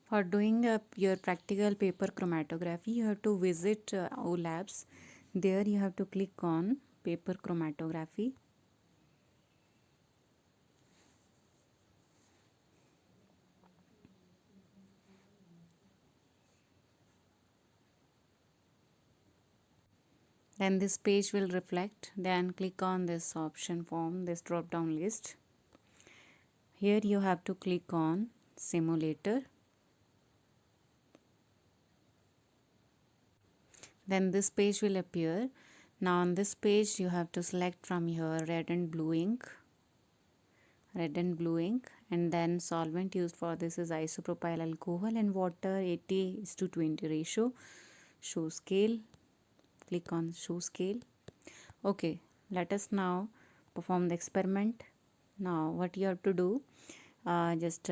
For doing your practical paper chromatography, you have to visit O Labs. There you have to click on paper chromatography. Then this page will reflect. Then click on this option form, this drop down list. Here you have to click on simulator. Then this page will appear. Now on this page you have to select from here red and blue ink. Red and blue ink, and then solvent used for this is isopropyl alcohol and water 80:20 ratio. Show scale. Click on show scale. Okay, let us now perform the experiment. Now what you have to do, just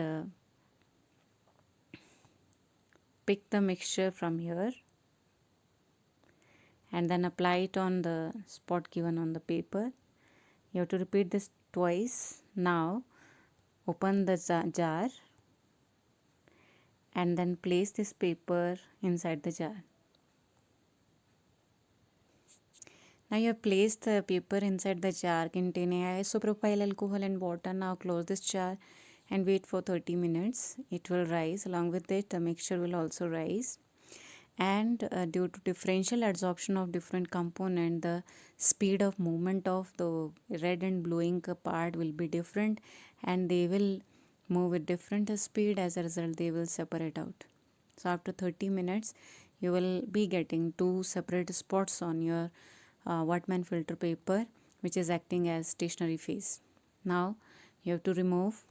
pick the mixture from here and then apply it on the spot given on the paper. You have to repeat this twice. Now open the jar and then place this paper inside the jar. Now you have placed the paper inside the jar containing isopropyl alcohol and water. Now close this jar and wait for 30 minutes. It will rise. Along with it, the mixture will also rise. And due to differential adsorption of different component, the speed of movement of the red and blue ink part will be different, and they will move with different speed. As a result, they will separate out. So after 30 minutes, you will be getting two separate spots on your Whatman filter paper, which is acting as stationary phase. Now you have to remove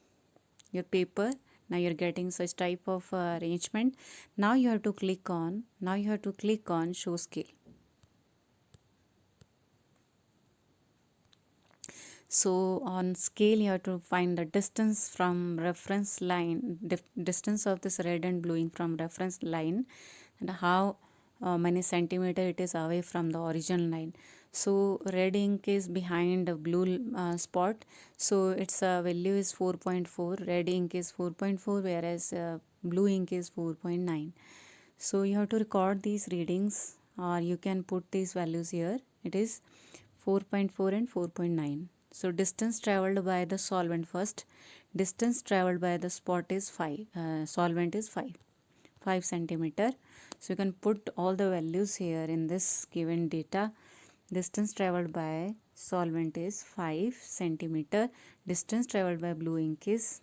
your paper. Now you're getting such type of arrangement. Now you have to click on show scale. So on scale you have to find the distance from reference line, distance of this red and blue ink from reference line, and how many centimeter it is away from the origin line. So red ink is behind the blue spot, so its value is 4.4. Red ink is 4.4, whereas blue ink is 4.9. So you have to record these readings, or you can put these values here. It is 4.4 and 4.9. So distance traveled by the solvent first. Distance traveled by the spot is 5. Solvent is 5 centimeter. So you can put all the values here in this given data. Distance traveled by solvent is 5 centimeter. Distance traveled by blue ink is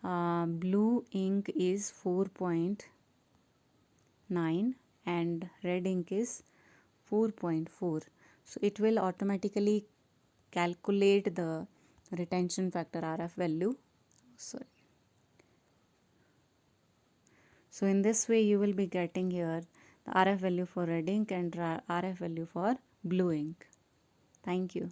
4.9 and red ink is 4.4. So it will automatically calculate the retention factor RF value. So in this way you will be getting here the RF value for red ink and RF value for blue ink. Thank you.